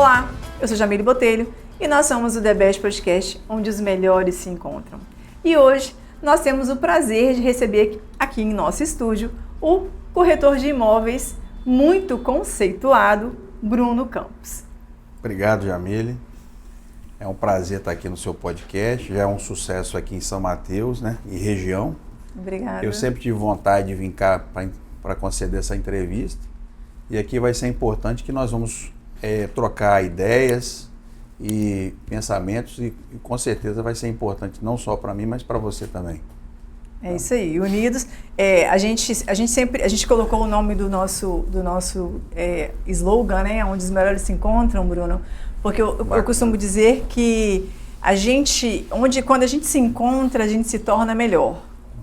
Olá, eu sou Jamile Botelho e nós somos o The Best Podcast, onde os melhores se encontram. E hoje nós temos o prazer de receber aqui em nosso estúdio o corretor de imóveis muito conceituado, Bruno Campos. Obrigado, Jamile. É um prazer estar aqui no seu podcast. Já é um sucesso aqui em São Mateus, né? E região. Obrigada. Eu sempre tive vontade de vir cá para conceder essa entrevista. E aqui vai ser importante que nós vamos trocar ideias e pensamentos e com certeza vai ser importante não só para mim, mas para você também. É isso aí, unidos. A gente colocou o nome do nosso slogan, né? Onde os melhores se encontram, Bruno. Porque eu costumo dizer que quando a gente se encontra, a gente se torna melhor.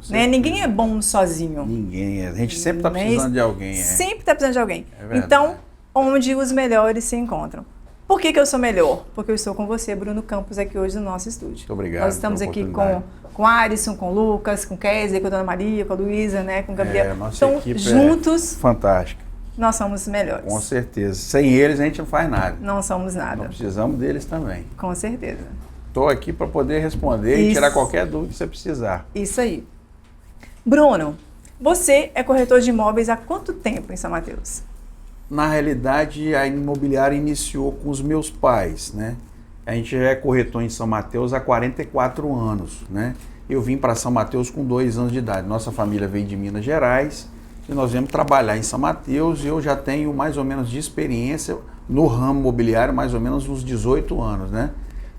Né? Ninguém é bom sozinho. Ninguém é. A gente sempre está precisando de alguém. Sempre está precisando de alguém. É então, onde os melhores se encontram. Por que eu sou melhor? Porque eu estou com você, Bruno Campos, aqui hoje no nosso estúdio. Muito obrigado. Nós estamos aqui com Alisson, com Lucas, com Kézia, com a Dona Maria, com a Luísa, né? Com o Gabriel. Nossa então, equipe juntos, fantástica. Nós somos os melhores. Com certeza. Sem eles a gente não faz nada. Não somos nada. Nós precisamos deles também. Com certeza. Estou aqui para poder responder e tirar qualquer dúvida que você precisar. Isso aí. Bruno, você é corretor de imóveis há quanto tempo em São Mateus? Na realidade, a imobiliária iniciou com os meus pais, né? A gente já é corretor em São Mateus há 44 anos, né? Eu vim para São Mateus com 2 anos de idade. Nossa família veio de Minas Gerais e nós viemos trabalhar em São Mateus e eu já tenho mais ou menos de experiência no ramo imobiliário, mais ou menos uns 18 anos, né?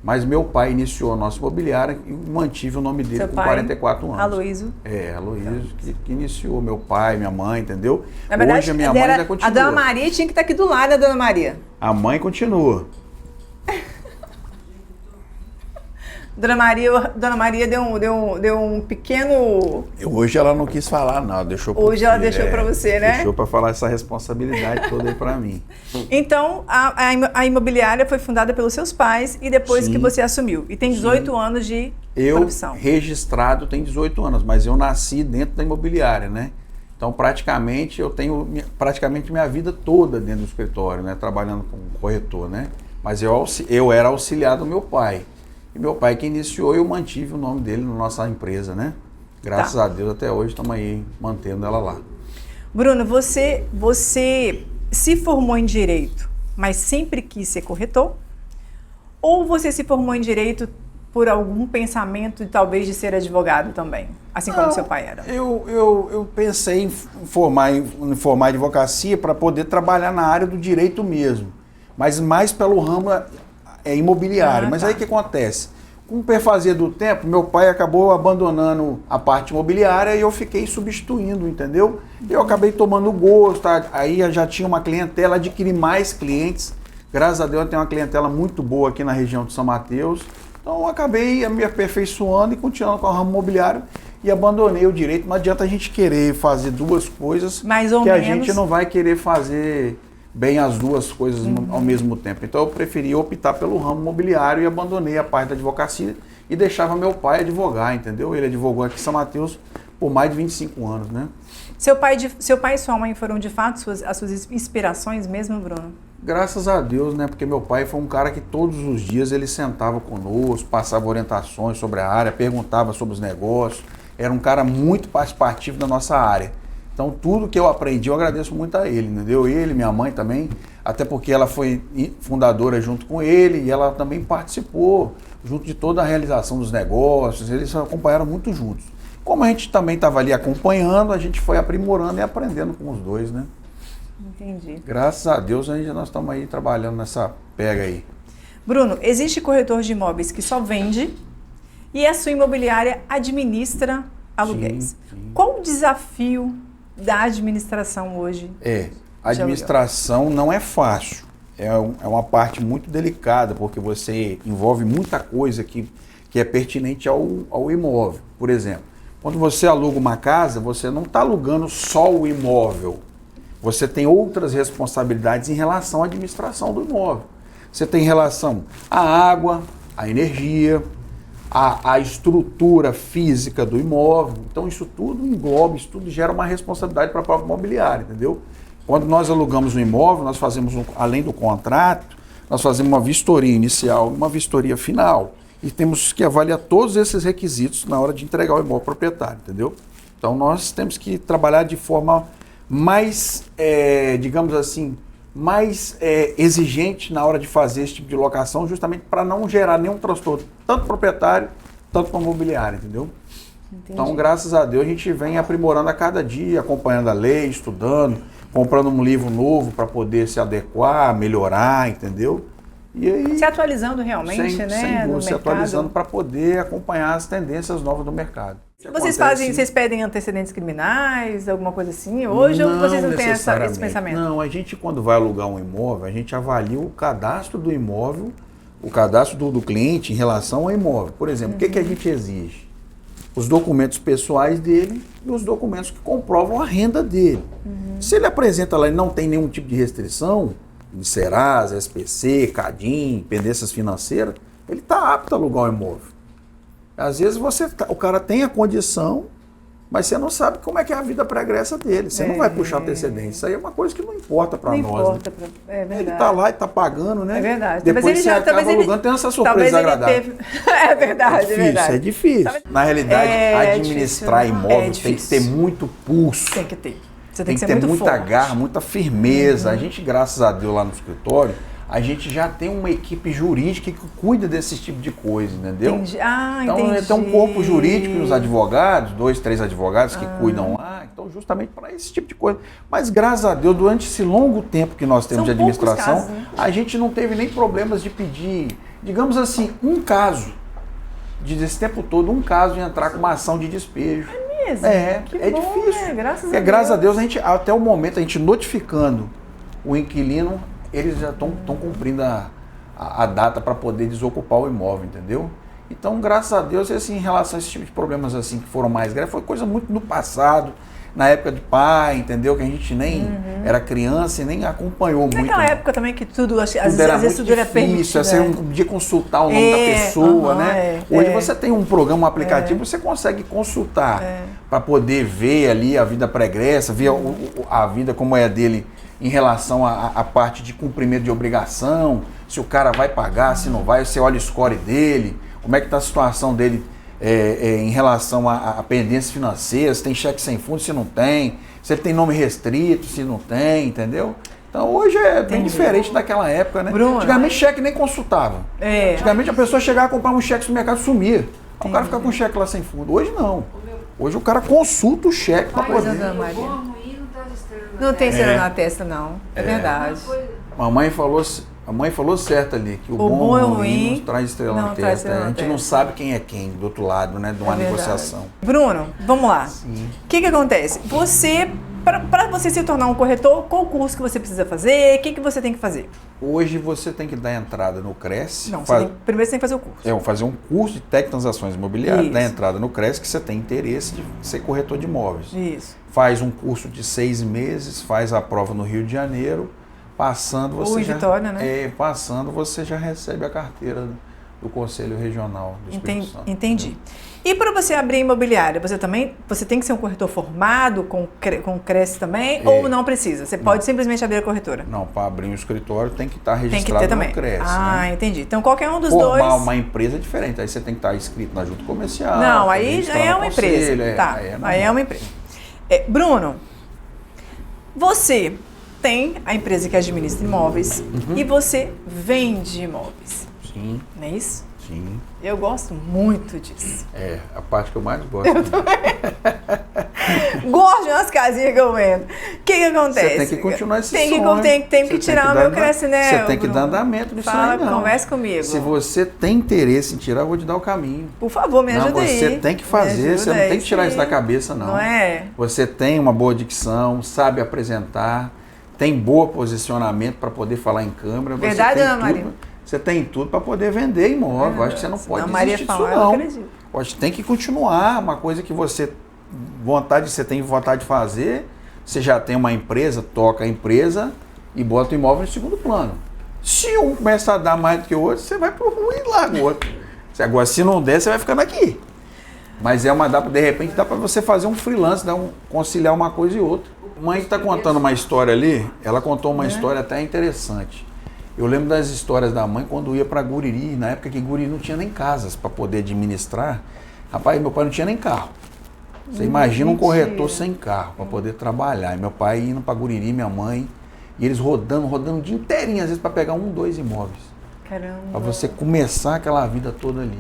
Mas meu pai iniciou a nossa imobiliária e mantive o nome dele Seu com pai, 44 anos. Aloísio. Aloísio que iniciou, meu pai, minha mãe, entendeu? Na verdade, hoje a minha mãe ainda continua. A Dona Maria tinha que estar aqui do lado da Dona Maria. A mãe continua. Dona Maria deu um pequeno... Hoje ela não quis falar, não. Hoje ela deixou para você, né? Deixou para falar essa responsabilidade toda aí para mim. Então, a imobiliária foi fundada pelos seus pais e depois Sim. que você assumiu. E tem 18 anos de profissão. Eu, registrado, tenho 18 anos, mas eu nasci dentro da imobiliária, né? Então, praticamente, eu tenho minha vida toda dentro do escritório, né? Trabalhando como corretor, né? Mas eu era auxiliar do meu pai. E meu pai que iniciou, eu mantive o nome dele na nossa empresa, né? Graças a Deus, até hoje estamos aí mantendo ela lá. Bruno, você se formou em Direito, mas sempre quis ser corretor? Ou você se formou em Direito por algum pensamento, talvez, de ser advogado também? Assim como seu pai era. Eu pensei em formar advocacia para poder trabalhar na área do direito mesmo. Mas mais pelo ramo imobiliário. Mas aí o que acontece? Com o perfazer do tempo, meu pai acabou abandonando a parte imobiliária e eu fiquei substituindo, entendeu? Eu acabei tomando gosto, aí eu já tinha uma clientela, adquiri mais clientes. Graças a Deus eu tenho uma clientela muito boa aqui na região de São Mateus. Então eu acabei me aperfeiçoando e continuando com o ramo imobiliário e abandonei o direito. Não adianta a gente querer fazer duas coisas que a gente não vai querer fazer bem as duas coisas ao mesmo tempo. Então eu preferi optar pelo ramo imobiliário e abandonei a parte da advocacia e deixava meu pai advogar, entendeu? Ele advogou aqui em São Mateus por mais de 25 anos, né? Seu pai e sua mãe foram de fato as suas inspirações mesmo, Bruno? Graças a Deus, né? Porque meu pai foi um cara que todos os dias ele sentava conosco, passava orientações sobre a área, perguntava sobre os negócios. Era um cara muito participativo da nossa área. Então, tudo que eu aprendi, eu agradeço muito a ele, entendeu? Ele, minha mãe também, até porque ela foi fundadora junto com ele e ela também participou junto de toda a realização dos negócios, eles acompanharam muito juntos. Como a gente também estava ali acompanhando, a gente foi aprimorando e aprendendo com os dois, né? Entendi. Graças a Deus, nós estamos aí trabalhando nessa pega aí. Bruno, existe corretor de imóveis que só vende e a sua imobiliária administra aluguéis. Sim. Qual o desafio da administração hoje? A administração não é fácil. É uma parte muito delicada, porque você envolve muita coisa que é pertinente ao imóvel. Por exemplo, quando você aluga uma casa, você não está alugando só o imóvel. Você tem outras responsabilidades em relação à administração do imóvel. Você tem relação à água, à energia, à estrutura física do imóvel. Então isso tudo engloba, isso tudo gera uma responsabilidade para a própria imobiliária, entendeu? Quando nós alugamos um imóvel, nós fazemos, além do contrato, nós fazemos uma vistoria inicial e uma vistoria final. E temos que avaliar todos esses requisitos na hora de entregar o imóvel ao proprietário, entendeu? Então nós temos que trabalhar de forma mais, digamos assim, mais exigente na hora de fazer esse tipo de locação, justamente para não gerar nenhum transtorno, tanto proprietário, tanto para o imobiliário, entendeu? Entendi. Então, graças a Deus, a gente vem aprimorando a cada dia, acompanhando a lei, estudando, comprando um livro novo para poder se adequar, melhorar, entendeu? E aí, se atualizando realmente, né? Sem se atualizando para poder acompanhar as tendências novas do mercado. Vocês pedem antecedentes criminais, alguma coisa assim? Hoje ou vocês não têm esse pensamento? Não, a gente quando vai alugar um imóvel, a gente avalia o cadastro do imóvel, o cadastro do cliente em relação ao imóvel. Por exemplo, o que a gente exige? Os documentos pessoais dele e os documentos que comprovam a renda dele. Se ele apresenta lá e não tem nenhum tipo de restrição, de Serasa, SPC, Cadim, pendências financeiras, ele está apto a alugar o imóvel. Às vezes o cara tem a condição, mas você não sabe como é que é a vida pregressa dele. Você não vai puxar antecedência. Isso aí é uma coisa que não importa para nós. Importa, né? É verdade. Ele está lá e está pagando, né? É verdade. Depois você acaba alugando, tem essa surpresa agradável. É verdade, É difícil. Na realidade, administrar imóvel tem que ter muito pulso. Tem que ter. Você tem que ter muita garra, muita firmeza. A gente, graças a Deus, lá no escritório, a gente já tem uma equipe jurídica que cuida desse tipo de coisa, entendeu? Entendi. Então, tem um corpo jurídico e os advogados, 2, 3 advogados que cuidam lá, então justamente para esse tipo de coisa. Mas, graças a Deus, durante esse longo tempo que nós temos de administração, casos, né? A gente não teve nem problemas de pedir, digamos assim, um caso, desse tempo todo, um caso de entrar com uma ação de despejo. É bom, difícil. Né? Graças a Deus, a gente, até o momento, a gente notificando o inquilino, eles já estão cumprindo a data para poder desocupar o imóvel, entendeu? Então, graças a Deus, assim, em relação a esse tipo de problemas assim que foram mais graves, foi coisa muito no passado, na época de pai, entendeu? Que a gente nem era criança e nem acompanhou muito. Naquela época também que tudo, às vezes tudo era permitido. Você não podia consultar o nome da pessoa, né? Hoje você tem um programa, um aplicativo, você consegue consultar para poder ver ali a vida pregressa, ver a vida como é dele em relação à parte de cumprimento de obrigação, se o cara vai pagar, se não vai, você olha o score dele, como é que está a situação dele em relação a pendências financeiras, se tem cheque sem fundo, se não tem, se ele tem nome restrito, se não tem, entendeu? Então hoje é bem diferente daquela época, né? Bruno, antigamente cheque nem consultava. Antigamente a pessoa chegava a comprar um cheque no mercado e sumia. O cara ficava com o cheque lá sem fundo. Hoje não. Hoje o cara consulta o cheque para poder... Não tem estrela na testa, não. É verdade. A mãe falou certo ali, que o bom e o ruim não traz estrela na testa. A gente não sabe quem é quem do outro lado, né? De uma negociação. Bruno, vamos lá. O que acontece? Para você se tornar um corretor, qual curso que você precisa fazer? O que você tem que fazer? Hoje você tem que dar entrada no CRES. Não, primeiro você tem que fazer o curso. Fazer um curso de técnico de transações imobiliárias, dar entrada no CRES, que você tem interesse de ser corretor de imóveis. Isso. Faz um curso de 6 meses, faz a prova no Rio de Janeiro, passando você Vitória, né? Passando você já recebe a carteira do Conselho Regional do Espírito Santo. Entendi. E para você abrir imobiliária, você tem que ser um corretor formado com CRES também ou não precisa? Você pode simplesmente abrir a corretora? Não, para abrir um escritório tem que estar registrado no CRES. Entendi. Então qualquer um dos dois... Formar uma empresa é diferente, aí você tem que estar inscrito na junta comercial. Não, aí já é uma empresa. Aí é uma empresa. Bruno, você tem a empresa que administra imóveis e você vende imóveis. Sim. Não é isso? Sim. Eu gosto muito disso. A parte que eu mais gosto. Eu também. Gosto de umas casinhas que eu vendo. O que acontece? Você tem que continuar esse sonho. Tem que tirar o meu cresce, né? Você tem que dar andamento nisso aí, não. Conversa comigo. Se você tem interesse em tirar, eu vou te dar o caminho. Por favor, me ajuda aí. Você tem que fazer, você não tem que tirar isso da cabeça, não. Não é? Você tem uma boa dicção, sabe apresentar, tem bom posicionamento para poder falar em câmera. Verdade, Ana Maria? Você tem tudo para poder vender imóvel. Acho que você não pode desistir disso, não. Acho que tem que continuar. Uma coisa que você tem vontade de fazer, você já tem uma empresa, toca a empresa e bota o imóvel em segundo plano. Se um começa a dar mais do que o outro, você vai pro ruim e larga o outro. Agora, se não der, você vai ficando aqui. Mas de repente dá para você fazer um freelance, conciliar uma coisa e outra. A mãe está contando uma história ali, ela contou uma história até interessante. Eu lembro das histórias da mãe quando ia para Guriri, na época que Guriri não tinha nem casas para poder administrar. Rapaz, meu pai não tinha nem carro. Você imagina um corretor sem carro para poder trabalhar. E meu pai indo para Guriri, minha mãe, e eles rodando o dia inteirinho, às vezes para pegar 1, 2 imóveis. Caramba. Para você começar aquela vida toda ali.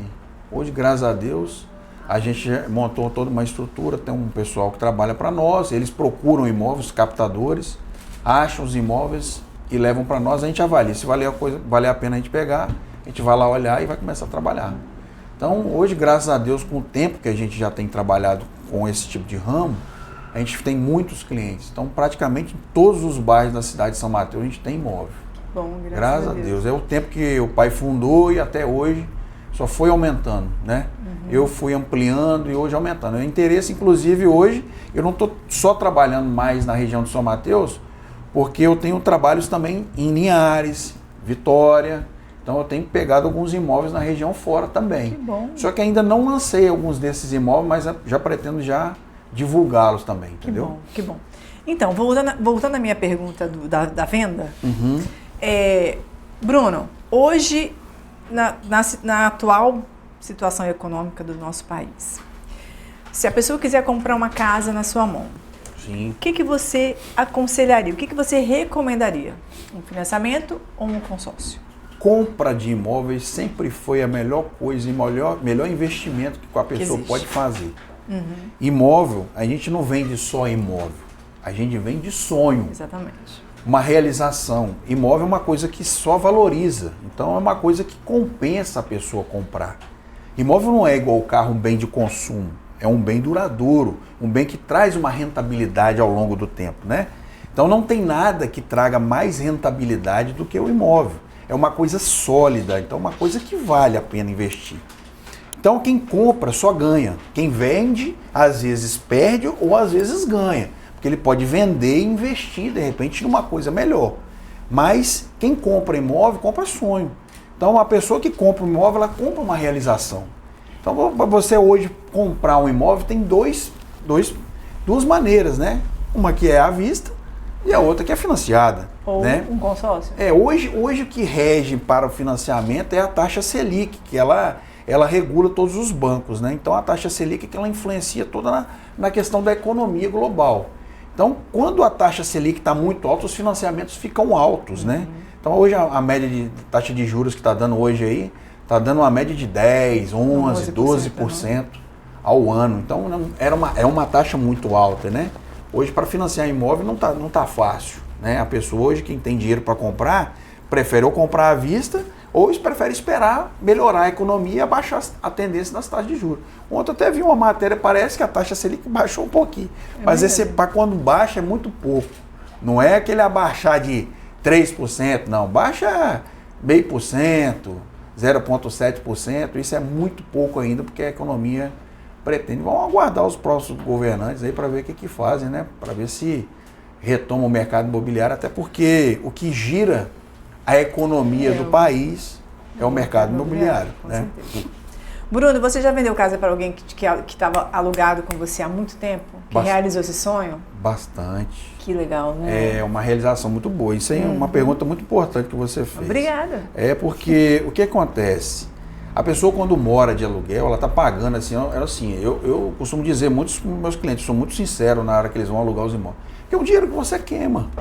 Hoje, graças a Deus, a gente montou toda uma estrutura, tem um pessoal que trabalha para nós, eles procuram imóveis, captadores, acham os imóveis e levam para nós, a gente avalia. Se valer a pena a gente pegar, a gente vai lá olhar e vai começar a trabalhar. Então, hoje, graças a Deus, com o tempo que a gente já tem trabalhado com esse tipo de ramo, a gente tem muitos clientes. Então, praticamente em todos os bairros da cidade de São Mateus, a gente tem imóvel. Bom, graças a Deus. É o tempo que o pai fundou e até hoje só foi aumentando, né? Eu fui ampliando e hoje aumentando. O interesse, inclusive, hoje, eu não estou só trabalhando mais na região de São Mateus, porque eu tenho trabalhos também em Linhares, Vitória. Então eu tenho pegado alguns imóveis na região fora também. Que bom. Só que ainda não lancei alguns desses imóveis, mas já pretendo já divulgá-los também, entendeu? Que bom, que bom. Então, voltando à minha pergunta da venda, Bruno, hoje, na atual situação econômica do nosso país, se a pessoa quiser comprar uma casa na sua mão, Sim. o que você aconselharia? O que você recomendaria? Um financiamento ou um consórcio? Compra de imóveis sempre foi a melhor coisa e melhor investimento que a pessoa pode fazer. Imóvel, a gente não vende só imóvel, a gente vende sonho. Exatamente. Uma realização. Imóvel é uma coisa que só valoriza, então é uma coisa que compensa a pessoa comprar. Imóvel não é igual carro, um bem de consumo, é um bem duradouro, um bem que traz uma rentabilidade ao longo do tempo, né? Então não tem nada que traga mais rentabilidade do que o imóvel. É uma coisa sólida, então é uma coisa que vale a pena investir. Então quem compra só ganha. Quem vende, às vezes perde ou às vezes ganha. Porque ele pode vender e investir, de repente, numa coisa melhor. Mas quem compra imóvel, compra sonho. Então a pessoa que compra um imóvel, ela compra uma realização. Então para você hoje comprar um imóvel, tem duas maneiras, né? Uma que é à vista e a outra que é financiada. Ou né? um consórcio. Hoje o que rege para o financiamento é a taxa Selic, que ela regula todos os bancos, né? Então a taxa Selic que ela influencia toda na questão da economia global. Então, quando a taxa Selic está muito alta, os financiamentos ficam altos, né? Então hoje a média de taxa de juros que está dando hoje aí, está dando uma média de 10, 11, 12% ao ano. Então é uma taxa muito alta, né? Hoje para financiar imóvel não tá fácil, né? A pessoa hoje, quem tem dinheiro para comprar, prefere ou comprar à vista ou prefere esperar melhorar a economia e abaixar a tendência das taxas de juros. Ontem eu até vi uma matéria, parece que a taxa Selic baixou um pouquinho, mas quando baixa é muito pouco. Não é aquele abaixar de 3%, não. Baixa 0,5%, 0,7%, isso é muito pouco ainda, porque a economia pretende. Vamos aguardar os próximos governantes aí para ver o que fazem, né? Para ver se retoma o mercado imobiliário, até porque o que gira a economia do país é o mercado imobiliário. Né? Bruno, você já vendeu casa para alguém que estava alugado com você há muito tempo? Que realizou esse sonho? Bastante. Que legal, né? É uma realização muito boa. Isso aí é uma pergunta muito importante que você fez. Obrigada. É porque o que acontece? A pessoa quando mora de aluguel, ela está pagando assim, eu costumo dizer, muitos meus clientes são muito sinceros na hora que eles vão alugar os imóveis. Que é o dinheiro que você queima.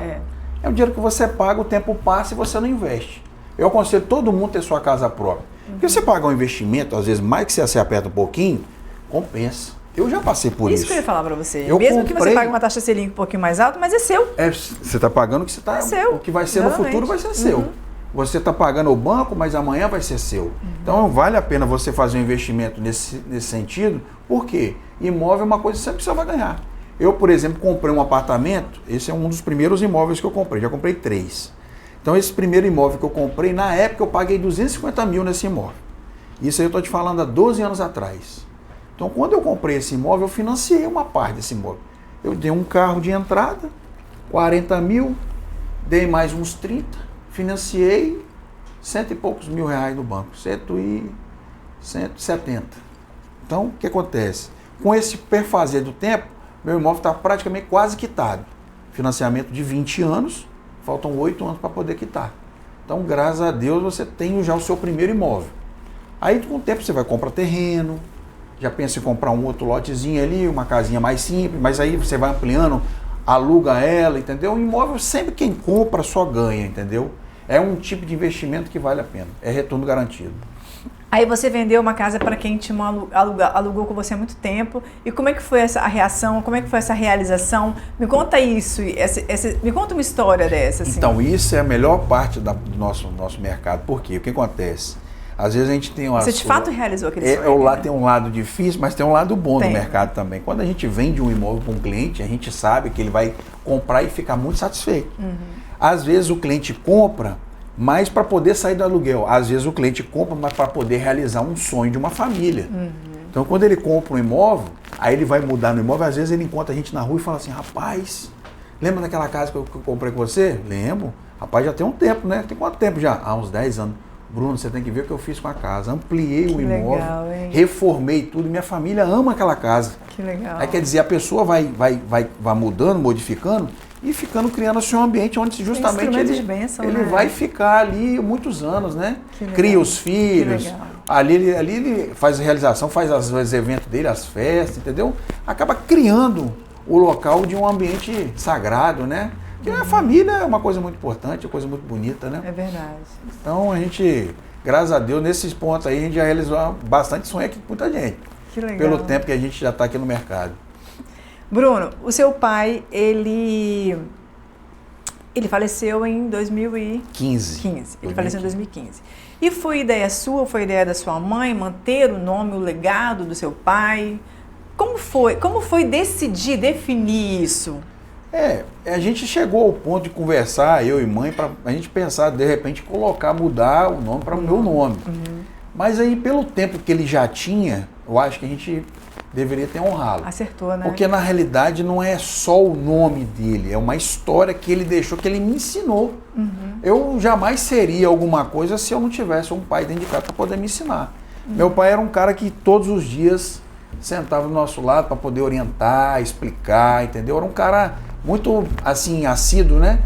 É o dinheiro que você paga, o tempo passa e você não investe. Eu aconselho todo mundo a ter sua casa própria. Porque você pagar um investimento, às vezes mais que você aperta um pouquinho, compensa. Eu já passei por isso. Isso que eu ia falar para você. Mesmo que você pague uma taxa Selic um pouquinho mais alta, mas é seu. Você está pagando o que você está. O que vai ser no futuro vai ser seu. Você está pagando o banco, mas amanhã vai ser seu. Então vale a pena você fazer um investimento nesse sentido. Por quê? Imóvel é uma coisa que sempre você vai ganhar. Eu, por exemplo, comprei um apartamento, esse é um dos primeiros imóveis que eu comprei, já comprei 3. Então esse primeiro imóvel que eu comprei, na época eu paguei 250 mil nesse imóvel. Isso aí eu estou te falando há 12 anos atrás. Então quando eu comprei esse imóvel, eu financiei uma parte desse imóvel. Eu dei um carro de entrada, 40 mil, dei mais uns 30, financiei 100 e poucos mil reais no banco, 170. Então o que acontece? Com esse perfazer do tempo, meu imóvel está praticamente quase quitado. Financiamento de 20 anos, faltam 8 anos para poder quitar. Então, graças a Deus, você tem já o seu primeiro imóvel. Aí, com o tempo, você vai comprar terreno, já pensa em comprar um outro lotezinho ali, uma casinha mais simples, mas aí você vai ampliando, aluga ela, entendeu? O imóvel, sempre quem compra só ganha, entendeu? É um tipo de investimento que vale a pena, é retorno garantido. Aí você vendeu uma casa para quem te alugou com você há muito tempo. E como é que foi a reação? Como é que foi essa realização? Me conta isso, me conta uma história dessa. Assim. Então, isso é a melhor parte do nosso mercado. Por quê? O que acontece? Às vezes a gente tem uma... Você de fato realizou aquele sonho? Lá tem um lado difícil, mas tem um lado bom do mercado também. Quando a gente vende um imóvel para um cliente, a gente sabe que ele vai comprar e ficar muito satisfeito. Às vezes o cliente compra, mas para poder sair do aluguel. Às vezes o cliente compra, mas para poder realizar um sonho de uma família. Então, quando ele compra um imóvel, aí ele vai mudar no imóvel, às vezes ele encontra a gente na rua e fala assim, rapaz, lembra daquela casa que eu comprei com você? Lembro. Rapaz, já tem um tempo, né? Tem quanto tempo já? Há uns 10 anos. Bruno, você tem que ver o que eu fiz com a casa. Ampliei o imóvel, legal, reformei tudo. Minha família ama aquela casa. Que legal. Aí quer dizer, a pessoa vai mudando, modificando e criando o seu ambiente onde justamente ele vai ficar ali muitos anos, né? Cria os filhos. Ali ele faz a realização, faz os eventos dele, as festas, entendeu? Acaba criando o local de um ambiente sagrado, né? Porque a família é uma coisa muito importante, uma coisa muito bonita, né? É verdade. Então a gente, graças a Deus, nesses pontos aí a gente já realizou bastante sonho aqui com muita gente. Que legal. Pelo tempo que a gente já está aqui no mercado. Bruno, o seu pai, ele faleceu em 2015. Ele faleceu em 2015. E foi ideia sua, foi ideia da sua mãe manter o nome, o legado do seu pai? Como foi definir isso? A gente chegou ao ponto de conversar, eu e mãe, para a gente pensar, de repente, mudar o nome para o meu nome. Mas aí, pelo tempo que ele já tinha, eu acho que a gente deveria ter honrado. Acertou, né? Porque, na realidade, não é só o nome dele, é uma história que ele deixou, que ele me ensinou. Eu jamais seria alguma coisa se eu não tivesse um pai dentro de casa para poder me ensinar. Meu pai era um cara que todos os dias sentava do nosso lado para poder orientar, explicar, entendeu? Era um cara muito, assim, assíduo, né?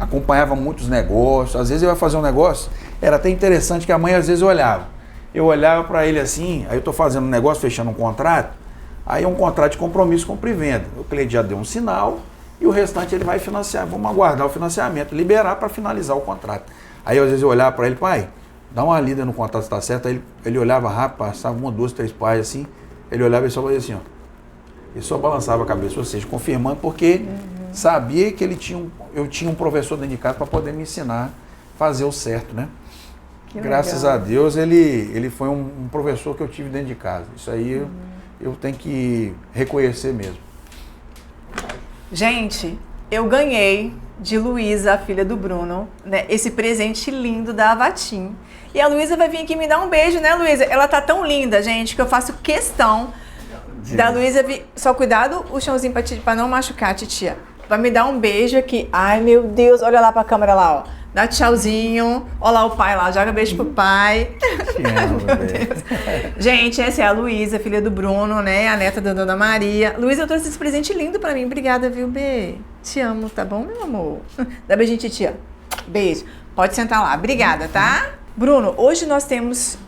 Acompanhava muitos negócios. Às vezes ele ia fazer um negócio, era até interessante que a mãe, às vezes, eu olhava para ele assim, aí eu estou fazendo um negócio, fechando um contrato, aí é um contrato de compromisso compra e venda. O cliente já deu um sinal e o restante ele vai financiar. Vamos aguardar o financiamento, liberar para finalizar o contrato. Aí às vezes eu olhava para ele, pai, dá uma lida no contrato se está certo. Aí ele olhava rápido, passava 1, 2, 3 páginas assim, ele olhava e só fazia assim, ó. Ele só balançava a cabeça, ou seja, confirmando, porque sabia que eu tinha um professor dentro de casa para poder me ensinar a fazer o certo, né? Graças a Deus, ele foi um professor que eu tive dentro de casa. Isso aí eu tenho que reconhecer mesmo. Gente, eu ganhei de Luísa, a filha do Bruno, né, esse presente lindo da Avatim. E a Luísa vai vir aqui me dar um beijo, né, Luísa? Ela tá tão linda, gente, que eu faço questão da Luísa vir... Só cuidado o chãozinho pra não machucar, titia. Vai me dar um beijo aqui. Ai, meu Deus, olha lá pra câmera lá, ó. Dá tchauzinho. Olha lá o pai lá, joga beijo pro pai. Meu Deus. Gente, essa é a Luísa, filha do Bruno, né? A neta da Dona Maria. Luísa, eu trouxe esse presente lindo pra mim. Obrigada, viu, Bê? Te amo, tá bom, meu amor? Dá beijinho, titia. Beijo. Pode sentar lá. Obrigada, tá? Bruno, hoje nós temos...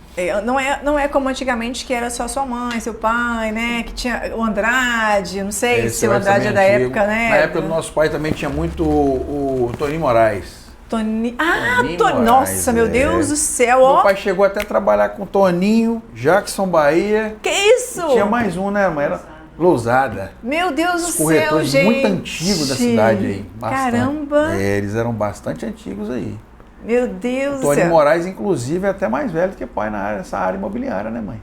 Não é como antigamente, que era só sua mãe, seu pai, né? Que tinha o Andrade, não sei se o Andrade é da época, né? Na época do nosso pai também tinha muito o Toninho Moraes. Toninho Moraes, nossa, meu Deus do céu, ó. Meu pai chegou até a trabalhar com Toninho, Jackson Bahia. Que isso? E tinha mais um, né, mãe? Era Lousada. Meu Deus do céu, corretores gente. Muito antigos da cidade aí. Bastante. Caramba. Eles eram bastante antigos aí. Meu Deus do céu. Toninho Moraes, inclusive, é até mais velho do que pai nessa área imobiliária, né, mãe?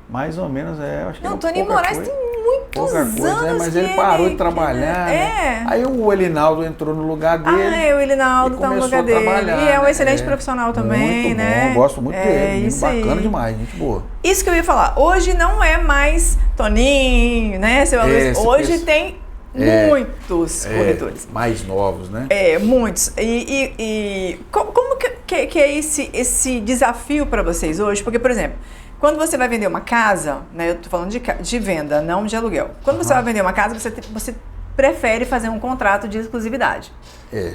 Mais ou menos, acho que não, Toninho Moraes tem muitos anos. Mas ele parou de trabalhar. Né? Aí o Elinaldo entrou no lugar dele. O Elinaldo tá no lugar dele. E é um excelente profissional também, muito né? Bom, gosto muito dele. Isso bacana aí. demais, gente boa. Isso que eu ia falar. Hoje não é mais Toninho, né, seu Aloysio? Hoje tem muitos corretores. Mais novos, né? Muitos. E como que é esse desafio para vocês hoje? Porque, por exemplo, quando você vai vender uma casa, né, eu tô falando de venda, não de aluguel. Quando você vai vender uma casa, você prefere fazer um contrato de exclusividade.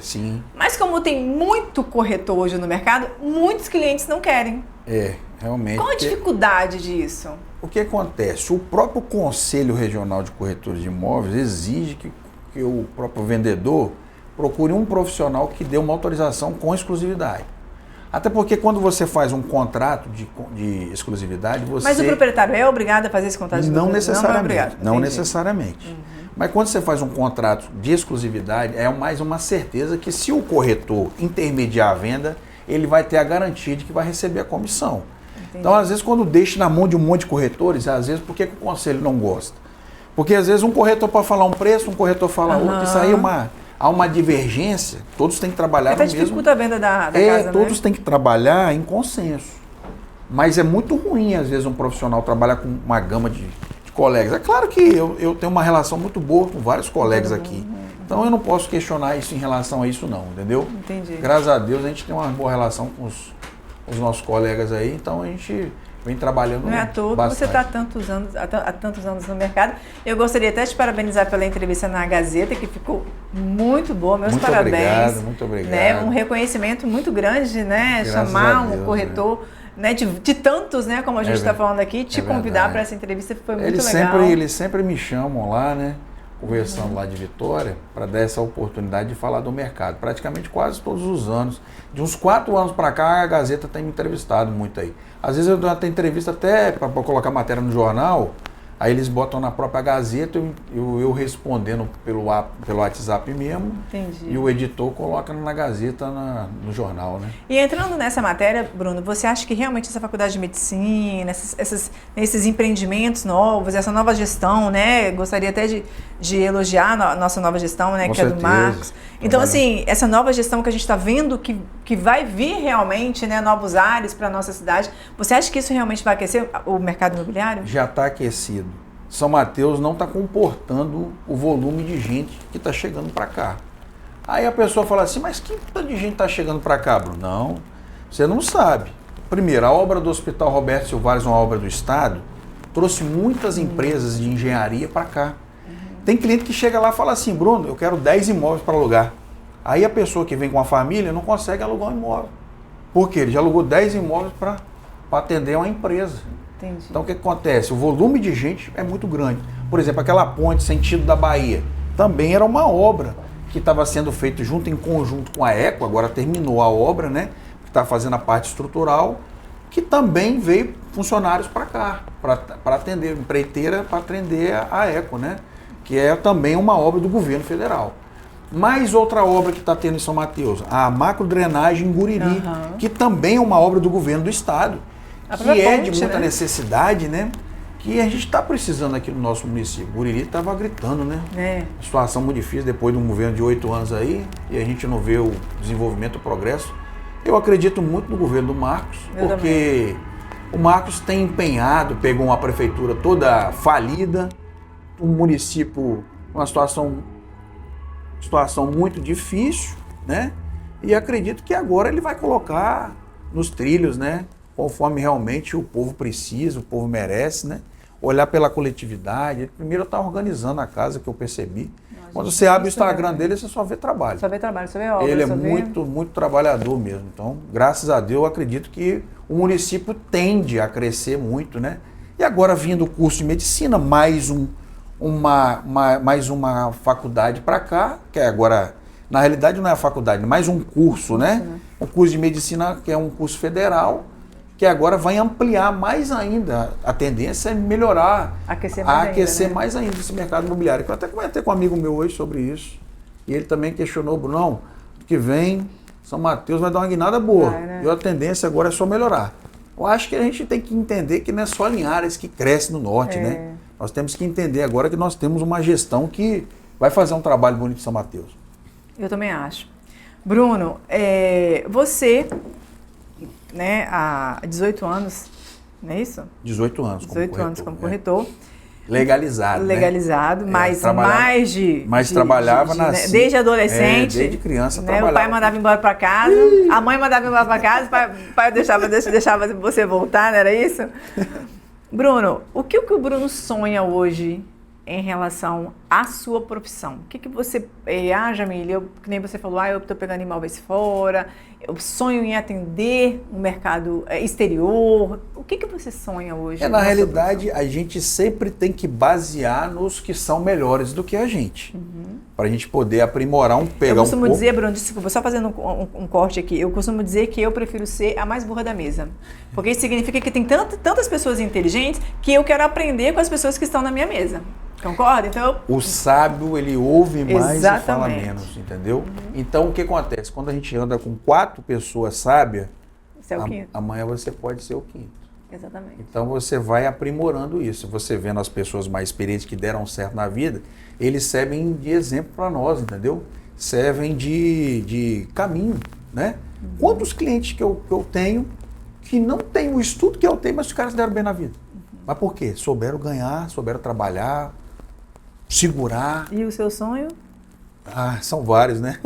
Sim. Mas como tem muito corretor hoje no mercado, muitos clientes não querem. Realmente. Qual a dificuldade disso? O que acontece? O próprio Conselho Regional de Corretores de Imóveis exige que o próprio vendedor procure um profissional que dê uma autorização com exclusividade. Até porque quando você faz um contrato de exclusividade, você... Mas o proprietário é obrigado a fazer esse contrato de exclusividade? Não necessariamente. Mas quando você faz um contrato de exclusividade, é mais uma certeza que se o corretor intermediar a venda, ele vai ter a garantia de que vai receber a comissão. Entendi. Então, às vezes, quando deixa na mão de um monte de corretores, às vezes, por que o conselho não gosta? Porque, às vezes, um corretor pode falar um preço, um corretor fala outro, isso aí há uma divergência, todos têm que trabalhar no mesmo... Até dificulta a venda da casa, todos têm que trabalhar em consenso. Mas é muito ruim, às vezes, um profissional trabalhar com uma gama de colegas. É claro que eu tenho uma relação muito boa com vários colegas aqui. Então, eu não posso questionar isso em relação a isso, não, entendeu? Entendi. Graças a Deus, a gente tem uma boa relação com os nossos colegas aí, então a gente vem trabalhando bastante. Não é à toa que você está há tantos anos no mercado. Eu gostaria até de parabenizar pela entrevista na Gazeta, que ficou muito boa. Meus parabéns. Muito obrigado. Né? Um reconhecimento muito grande, né? Chamar um corretor... Né, de tantos, né, como a gente está falando aqui, te convidar para essa entrevista foi muito legal. Eles sempre me chamam lá, né, conversando lá de Vitória, para dar essa oportunidade de falar do mercado. Praticamente quase todos os anos. De uns 4 anos para cá, a Gazeta tem me entrevistado muito aí. Às vezes eu dou até entrevista até para colocar matéria no jornal, aí eles botam na própria Gazeta, eu respondendo pelo WhatsApp mesmo. Entendi. E o editor coloca na Gazeta no jornal, né? E entrando nessa matéria, Bruno, você acha que realmente essa faculdade de medicina, esses empreendimentos novos, essa nova gestão, né? Gostaria até de elogiar a nossa nova gestão, né? Com que certeza. É do Marcos. Então, assim, essa nova gestão que a gente está vendo que vai vir realmente, né, novos ares para a nossa cidade, você acha que isso realmente vai aquecer o mercado imobiliário? Já está aquecido. São Mateus não está comportando o volume de gente que está chegando para cá. Aí a pessoa fala assim, mas que tanto de gente está chegando para cá, Bruno? Não, você não sabe. Primeiro, a obra do Hospital Roberto Silvares, uma obra do Estado, trouxe muitas empresas de engenharia para cá. Tem cliente que chega lá e fala assim, Bruno, eu quero 10 imóveis para alugar. Aí a pessoa que vem com a família não consegue alugar um imóvel. Por quê? Ele já alugou 10 imóveis para atender uma empresa. Entendi. Então o que acontece? O volume de gente é muito grande. Por exemplo, aquela ponte sentido da Bahia também era uma obra que estava sendo feita junto em conjunto com a Eco, agora terminou a obra, né? Que está fazendo a parte estrutural, que também veio funcionários para cá, para atender, empreiteira para atender a Eco, né? Que é também uma obra do governo federal. Mais outra obra que está tendo em São Mateus, a macrodrenagem em Guriri, que também é uma obra do governo do estado, que é de muita necessidade, né? Que a gente está precisando aqui no nosso município. Guriri estava gritando, né? Situação muito difícil depois de um governo de 8 anos aí, e a gente não vê o desenvolvimento, o progresso. Eu acredito muito no governo do Marcos, porque o Marcos tem empenhado, pegou uma prefeitura toda falida, um município, uma situação muito difícil, né? E acredito que agora ele vai colocar nos trilhos, né? Conforme realmente o povo precisa, o povo merece, né? Olhar pela coletividade. Ele primeiro está organizando a casa, que eu percebi. Quando você abre o Instagram dele, você só vê trabalho. Só vê trabalho, só vê obra. Ele é muito trabalhador mesmo. Então, graças a Deus, eu acredito que o município tende a crescer muito, né? E agora, vindo o curso de medicina, mais uma faculdade para cá, que é agora, na realidade não é a faculdade, mais um curso, né? O curso de medicina, que é um curso federal, que agora vai ampliar mais ainda. A tendência é melhorar, aquecer mais ainda esse mercado imobiliário. Eu até comentei com um amigo meu hoje sobre isso, e ele também questionou, Bruno, que vem, São Mateus vai dar uma guinada boa, né? E a tendência agora é só melhorar. Eu acho que a gente tem que entender que não é só Linhares que cresce no norte, né? Nós temos que entender agora que nós temos uma gestão que vai fazer um trabalho bonito em São Mateus. Eu também acho. Bruno, você, né, há 18 anos, não é isso? 18 anos como corretor. 18 anos como corretor. Legalizado, né? Mas trabalhava desde adolescente. Desde criança, né? trabalhava. O pai mandava embora para casa, a mãe mandava embora para casa, o pai deixava você voltar, não era isso? Bruno, o que o Bruno sonha hoje em relação à sua profissão? O que você... Jamile, que nem você falou, eu estou pegando imóveis fora, eu sonho em atender um mercado exterior. O que você sonha hoje? Na realidade, a gente sempre tem que basear nos que são melhores do que a gente. Para a gente poder aprimorar pegar eu costumo pouco. dizer, Bruno, desculpa, só fazendo um corte aqui, eu costumo dizer que eu prefiro ser a mais burra da mesa. Porque isso significa que tem tantas pessoas inteligentes que eu quero aprender com as pessoas que estão na minha mesa. Concorda? Então, o sábio, ele ouve mais exatamente. E fala menos, entendeu? Então, o que acontece? Quando a gente anda com 4 pessoas sábias, você é o quinto. Amanhã você pode ser o quinto. Exatamente. Então, você vai aprimorando isso. Você vendo as pessoas mais experientes que deram certo na vida, eles servem de exemplo para nós, entendeu? Servem de caminho, né? Quantos clientes que eu tenho que não têm o estudo que eu tenho, mas os caras deram bem na vida? Mas por quê? Souberam ganhar, souberam trabalhar, segurar. E o seu sonho? São vários, né?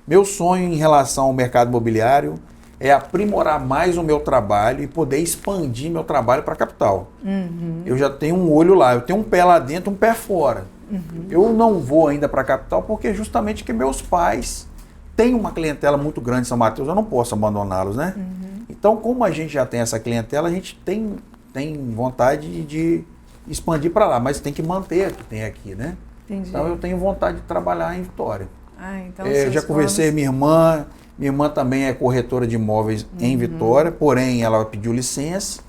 Meu sonho em relação ao mercado imobiliário é aprimorar mais o meu trabalho e poder expandir meu trabalho para a capital. Eu já tenho um olho lá, eu tenho um pé lá dentro, um pé fora. Eu não vou ainda para a capital porque justamente que meus pais têm uma clientela muito grande em São Mateus, eu não posso abandoná-los, né? Então, como a gente já tem essa clientela, a gente tem vontade de expandir para lá, mas tem que manter o que tem aqui, né? Entendi. Então eu tenho vontade de trabalhar em Vitória. Então já conversei com minha irmã também é corretora de imóveis em Vitória, porém ela pediu licença,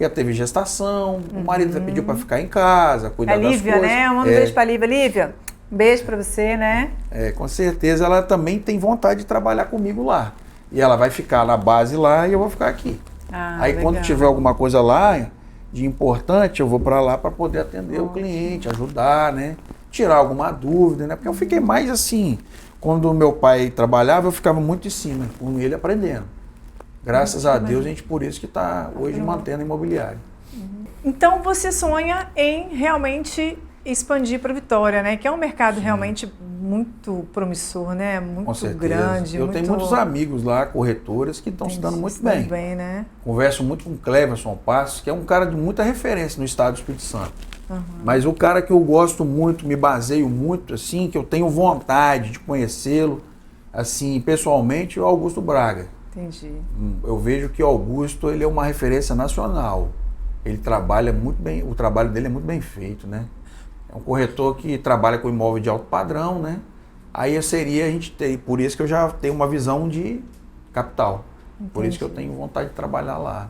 já teve gestação, o marido pediu para ficar em casa, cuidar das Lívia, coisas. né? Um beijo para a Lívia. Lívia, um beijo para você, né? Com certeza ela também tem vontade de trabalhar comigo lá. E ela vai ficar na base lá e eu vou ficar aqui. Aí legal. quando tiver alguma coisa lá de importante, eu vou para lá para poder atender o cliente, ajudar, né? Tirar alguma dúvida, né? Porque eu fiquei mais assim, quando meu pai trabalhava, eu ficava muito em cima, com ele aprendendo. Graças a Deus, a gente por isso que está hoje mantendo a imobiliária. Então você sonha em realmente expandir para Vitória, né? Que é um mercado realmente muito promissor, né? Muito grande. Eu tenho muitos amigos lá, corretores, que estão se dando muito bem. Né? Converso muito com o Cleverson Passos, que é um cara de muita referência no estado do Espírito Santo. Mas o cara que eu gosto muito, me baseio muito, assim, que eu tenho vontade de conhecê-lo, assim, pessoalmente, é o Augusto Braga. Entendi. Eu vejo que o Augusto, ele é uma referência nacional. Ele trabalha muito bem, o trabalho dele é muito bem feito, né? É um corretor que trabalha com imóvel de alto padrão, né? Aí seria a gente ter, por isso que eu já tenho uma visão de capital. Entendi. Por isso que eu tenho vontade de trabalhar lá.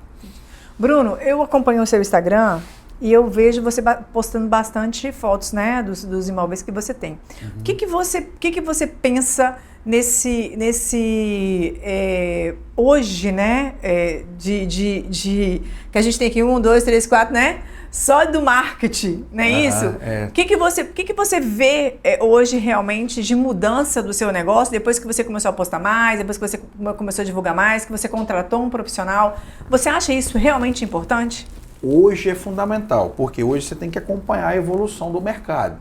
Bruno, eu acompanho o seu Instagram e eu vejo você postando bastante fotos, né, dos imóveis que você tem. O que você pensa hoje, né, que a gente tem aqui 1, 2, 3, 4, né? Só do marketing, não é isso? O que você vê hoje realmente de mudança do seu negócio, depois que você começou a postar mais, depois que você começou a divulgar mais, que você contratou um profissional? Você acha isso realmente importante? Hoje é fundamental, porque hoje você tem que acompanhar a evolução do mercado.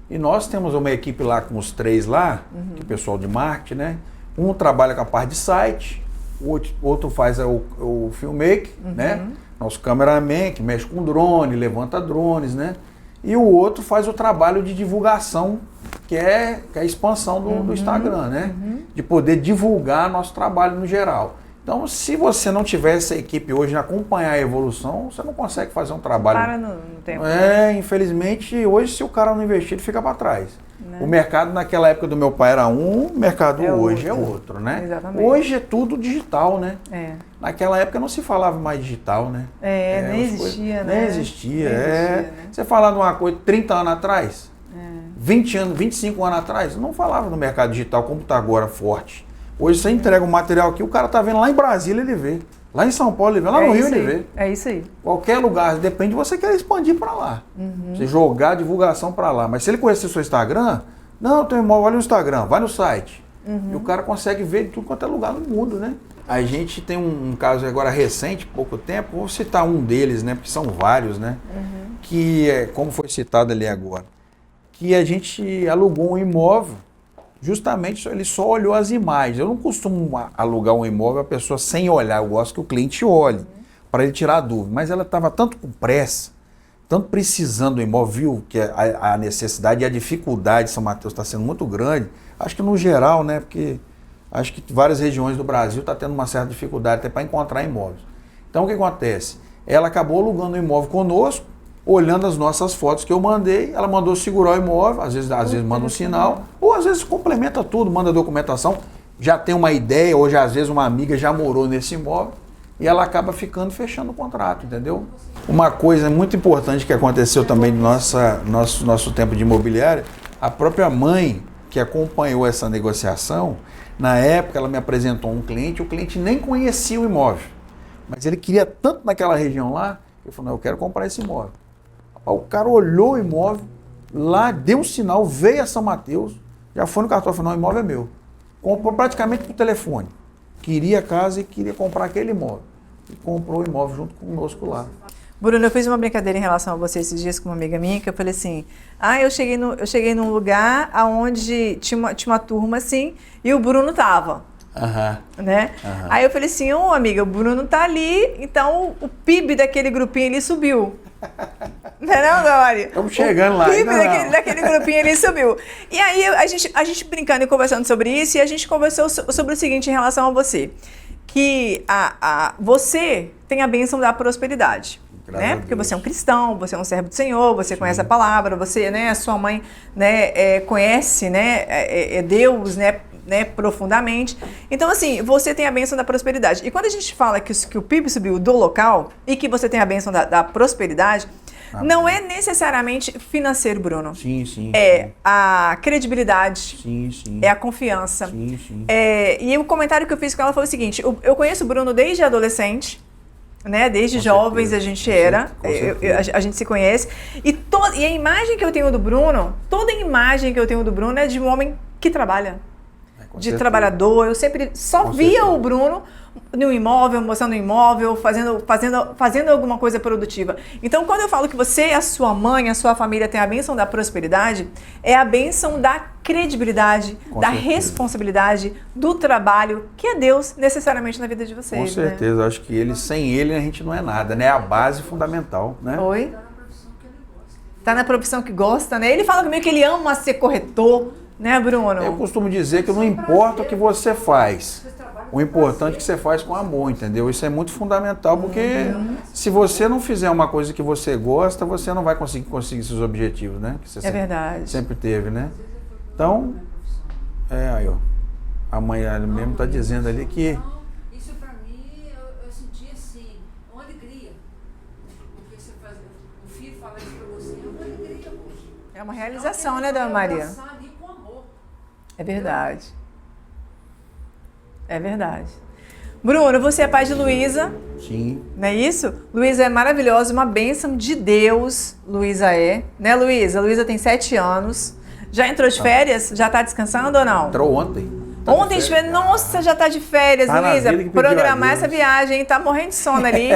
E nós temos uma equipe lá com os 3 lá, que é o pessoal de marketing, né? Um trabalha com a parte de site, o outro faz o filmmaker, né? Nosso cameraman, que mexe com drone, levanta drones, né? E o outro faz o trabalho de divulgação, que é a expansão do Instagram, né? De poder divulgar nosso trabalho no geral. Então, se você não tiver essa equipe hoje de acompanhar a evolução, você não consegue fazer um trabalho. Para no tempo. Infelizmente, hoje, se o cara não investir, ele fica para trás. Né? O mercado naquela época do meu pai era um, o mercado hoje é outro, né? Exatamente. Hoje é tudo digital, né? É. Naquela época não se falava mais digital, né? Nem existia, né? Nem existia, né? Você falar de uma coisa 30 anos atrás, 20 anos, 25 anos atrás, não falava no mercado digital como está agora forte. Hoje você entrega um material aqui, o cara tá vendo lá em Brasília, ele vê. Lá em São Paulo, ele vê. Lá no Rio, ele vê. É isso aí. Qualquer lugar, depende de você querer expandir para lá. Você jogar a divulgação para lá. Mas se ele conhecer o seu Instagram, não, tem imóvel, olha no Instagram, vai no site. E o cara consegue ver de tudo quanto é lugar no mundo, né? A gente tem um caso agora recente, pouco tempo, vou citar um deles, né? Porque são vários, né? Que é, como foi citado ali agora, que a gente alugou um imóvel. Justamente ele só olhou as imagens. Eu não costumo alugar um imóvel a pessoa sem olhar. Eu gosto que o cliente olhe para ele tirar a dúvida. Mas ela estava tanto com pressa tanto precisando do imóvel, viu que a necessidade e a dificuldade de São Mateus está sendo muito grande, acho que no geral, né, porque acho que várias regiões do Brasil estão tendo uma certa dificuldade até para encontrar imóveis. Então o que acontece? Ela acabou alugando o imóvel conosco, olhando as nossas fotos que eu mandei, ela mandou segurar o imóvel, às vezes manda um sinal, ou às vezes complementa tudo, manda documentação, já tem uma ideia, hoje às vezes uma amiga já morou nesse imóvel, e ela acaba fechando o contrato, entendeu? Uma coisa muito importante que aconteceu também no nosso tempo de imobiliária, a própria mãe que acompanhou essa negociação, na época ela me apresentou um cliente, o cliente nem conhecia o imóvel, mas ele queria tanto naquela região lá, ele falou, não, eu quero comprar esse imóvel. O cara olhou o imóvel, lá deu um sinal, veio a São Mateus, já foi no cartório, falou, não, o imóvel é meu. Comprou praticamente por telefone. Queria a casa e queria comprar aquele imóvel. E comprou o imóvel junto conosco lá. Bruno, eu fiz uma brincadeira em relação a você esses dias com uma amiga minha, que eu falei assim, eu cheguei num lugar onde tinha uma turma assim, e o Bruno tava. Né? Aí eu falei assim, amiga, o Bruno tá ali, então o PIB daquele grupinho ali subiu. Não é não, Maria? Estamos chegando lá. O PIB daquele grupinho ali subiu. E aí a gente brincando e conversando sobre isso, e a gente conversou sobre o seguinte em relação a você. Que você tem a bênção da prosperidade. Né? Porque você é um cristão, você é um servo do Senhor, você conhece a palavra, você, né, a sua mãe, né, conhece, né, Deus, né, profundamente. Então, assim, você tem a bênção da prosperidade. E quando a gente fala que o PIB subiu do local e que você tem a bênção da prosperidade, não é necessariamente financeiro, Bruno. Sim. É a credibilidade. Sim. É a confiança. Sim. E o comentário que eu fiz com ela foi o seguinte, eu conheço o Bruno desde adolescente, né? Desde jovens a gente a gente se conhece. E a imagem que eu tenho do Bruno, toda a imagem que eu tenho do Bruno é de um homem que trabalha. De trabalhador. Eu sempre só via o Bruno no imóvel, mostrando o imóvel, fazendo alguma coisa produtiva. Então, quando eu falo que você, a sua mãe, a sua família tem a bênção da prosperidade, é a bênção da credibilidade, da responsabilidade, do trabalho, que é Deus necessariamente na vida de vocês. Com certeza, né? Acho que sem ele a gente não é nada, né? É a base fundamental, né? Oi? Tá na profissão que gosta, né? Ele fala comigo que ele ama ser corretor, né, Bruno? Eu costumo dizer que não importa o que você faz, o importante é que você faz com amor, entendeu? Isso é muito fundamental, porque se você não fizer uma coisa que você gosta, você não vai conseguir seus objetivos, né? Que você verdade. Sempre teve, né? Então, aí, ó, a mãe mesmo está dizendo ali que... Isso para mim, eu senti assim, uma alegria. Porque você faz, o filho fala isso para você, é uma alegria, poxa. É uma realização, né, Dona Maria? É verdade. É verdade. Bruno, você é pai de Luísa. Sim. Não é isso? Luísa é maravilhosa, uma bênção de Deus, Luísa é. Né, Luísa? Luísa tem 7 anos. Já entrou de férias? Já está descansando ou não? Entrou ontem. Ontem de férias? Nossa, já está de férias, Luísa. Programar essa viagem, hein? Tá morrendo de sono ali.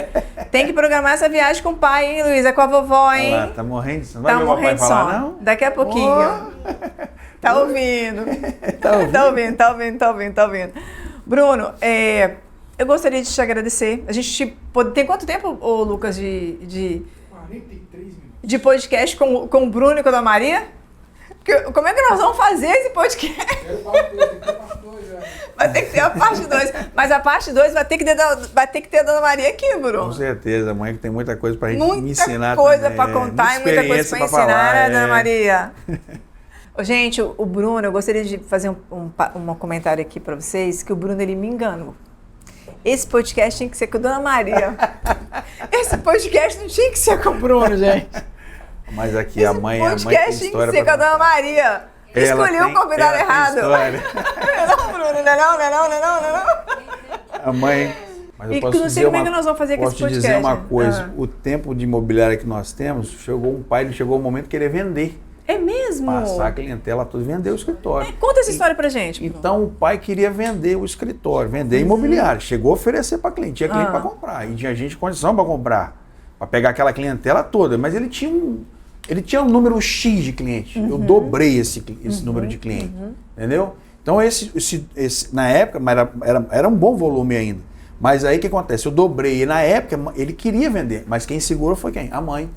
Tem que programar essa viagem com o pai, hein, Luísa? Com a vovó, hein? Olha lá, tá morrendo de sono. Tá morrendo de sono. Daqui a pouquinho. Tá ouvindo. Tá ouvindo. Bruno, eu gostaria de te agradecer. A gente tem quanto tempo, Lucas, 43 minutos. De podcast com o Bruno e com a Dona Maria? Como é que nós vamos fazer esse podcast? Vai ter que ter a parte 2. Mas a parte 2 vai ter que ter a Dona Maria aqui, Bruno. Com certeza, mãe, que tem muita coisa pra gente me ensinar. Muita coisa pra contar e muita coisa pra ensinar, falar, né, Dona Maria? Gente, o Bruno, eu gostaria de fazer um comentário aqui para vocês, que o Bruno, ele me enganou. Esse podcast tinha que ser com a Dona Maria. Esse podcast não tinha que ser com o Bruno, gente. Mas aqui a mãe tem história. Esse podcast tinha que ser com a Dona Maria. Escolheu o convidado errado. Não, Bruno, não. A mãe... Mas eu não sei como é que nós vamos fazer com esse podcast. Posso dizer uma coisa, o tempo de imobiliária que nós temos, chegou o momento de querer vender. É mesmo? Passar a clientela toda e vender o escritório. Conta essa história pra gente. Então o pai queria vender o escritório, vender imobiliário. Chegou a oferecer para cliente, tinha cliente para comprar. E tinha gente com condição para comprar, para pegar aquela clientela toda. Mas ele tinha um número X de clientes. Eu dobrei esse número de clientes. Entendeu? Então na época era um bom volume ainda. Mas aí o que acontece? Eu dobrei. E na época ele queria vender. Mas quem segurou foi quem? A mãe.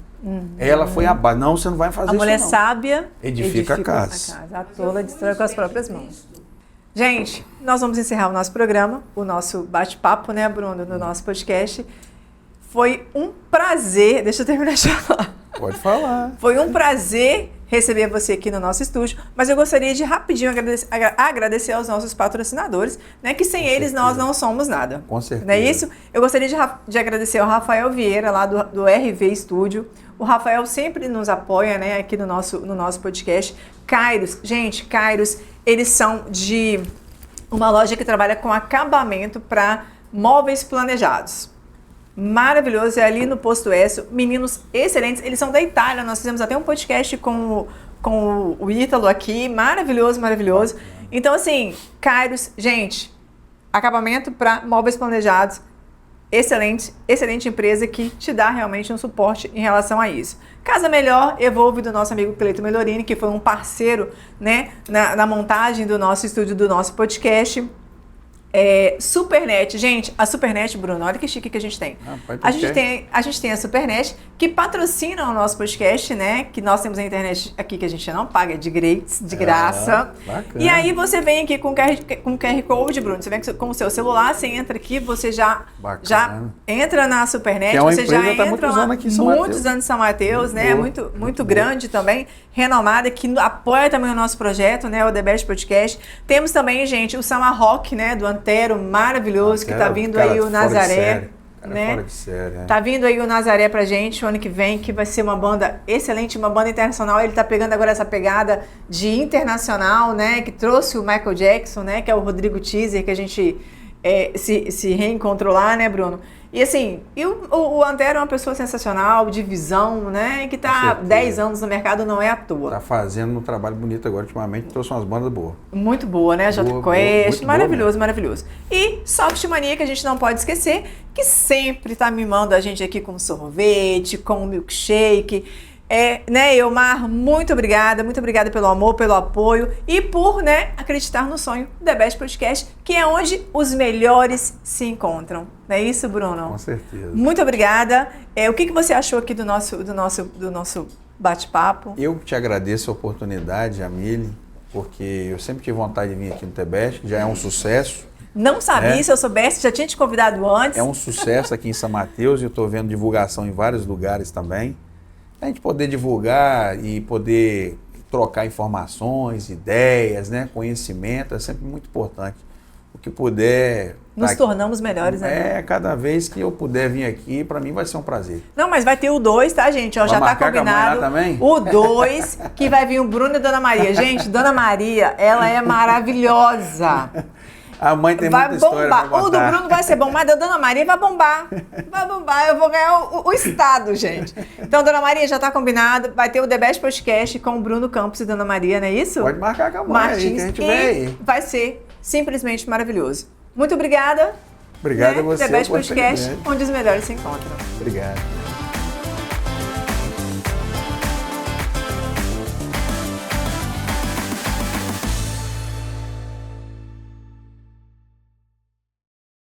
Ela foi a base. Não, você não vai fazer A isso mulher não. sábia Edifica a casa. A tola destrói com as próprias mãos. Gente, nós vamos encerrar o nosso programa, o nosso bate-papo, né, Bruno, do nosso podcast. Foi um prazer, deixa eu terminar de falar. Pode falar. Foi um prazer receber você aqui no nosso estúdio, mas eu gostaria de rapidinho agradecer aos nossos patrocinadores, né, que sem eles nós não somos nada. Com certeza. Não é isso? Eu gostaria de agradecer ao Rafael Vieira, lá do RV Studio. O Rafael sempre nos apoia, né, aqui no nosso podcast. Kairos, gente, Kairos, eles são de uma loja que trabalha com acabamento para móveis planejados. Maravilhoso, é ali no Posto Esso, meninos excelentes, eles são da Itália, nós fizemos até um podcast com o Ítalo aqui, maravilhoso, maravilhoso. Então assim, Kairos, gente, acabamento para móveis planejados, excelente empresa que te dá realmente um suporte em relação a isso. Casa Melhor, Evolve, do nosso amigo Cleito Melorini, que foi um parceiro, né, na montagem do nosso estúdio, do nosso podcast. Supernet, gente, a Supernet, Bruno, olha que chique que a gente tem. A gente tem a Supernet, que patrocina o nosso podcast, né? Que nós temos a internet aqui que a gente não paga, é de graça. Bacana. E aí você vem aqui com o QR Code, Bruno, você vem com o seu celular, você entra aqui, você já entra na Supernet, que é uma você já empresa, entra lá, muitos anos em São Mateus, né? Muito grande também, renomada, que apoia também o nosso projeto, né? O The Best Podcast. Temos também, gente, o Samarrock, né? Do Antero, maravilhoso, que tá vindo aí o Nazaré. Né? Fora de série, Tá vindo aí o Nazaré pra gente o ano que vem, que vai ser uma banda excelente, uma banda internacional. Ele tá pegando agora essa pegada de internacional, né? Que trouxe o Michael Jackson, né? Que é o Rodrigo Teaser, que a gente se reencontrou lá, né, Bruno? E assim, o Antero é uma pessoa sensacional, de visão, né? Que tá há 10 anos no mercado, não é à toa. Tá fazendo um trabalho bonito agora, ultimamente, trouxe umas bandas boas. Muito boa, né? J Quest, maravilhoso, maravilhoso. E Soft Mania, que a gente não pode esquecer, que sempre tá mimando a gente aqui com sorvete, com milkshake. Né, Elmar, muito obrigada pelo amor, pelo apoio e por, né, acreditar no sonho do The Best Podcast, que é onde os melhores se encontram. Não é isso, Bruno? Com certeza. Muito obrigada. O que você achou aqui do nosso bate-papo? Eu te agradeço a oportunidade, Jamile, porque eu sempre tive vontade de vir aqui no The Best, que já é um sucesso. Não sabia, se eu soubesse, já tinha te convidado antes. É um sucesso aqui em São Mateus e eu estou vendo divulgação em vários lugares também. A gente poder divulgar e poder trocar informações, ideias, né, conhecimento, é sempre muito importante. O que puder... Nos tornamos melhores, né? Cada vez que eu puder vir aqui, para mim vai ser um prazer. Não, mas vai ter o 2, tá, gente? Ó, já tá combinado. Também? O 2, que vai vir o Bruno e a Dona Maria. Gente, Dona Maria, ela é maravilhosa. A mãe tem muita história pra contar. O do Bruno vai ser bom, mas da Dona Maria vai bombar. Vai bombar, eu vou ganhar o estado, gente. Então, Dona Maria, já tá combinado. Vai ter o The Best Podcast com o Bruno Campos e Dona Maria, não é isso? Pode marcar com a mãe Martins, aí, que a gente vem aí. Vai ser simplesmente maravilhoso. Muito obrigada. Obrigado a você. The Best Podcast, onde os melhores se encontram. Obrigado.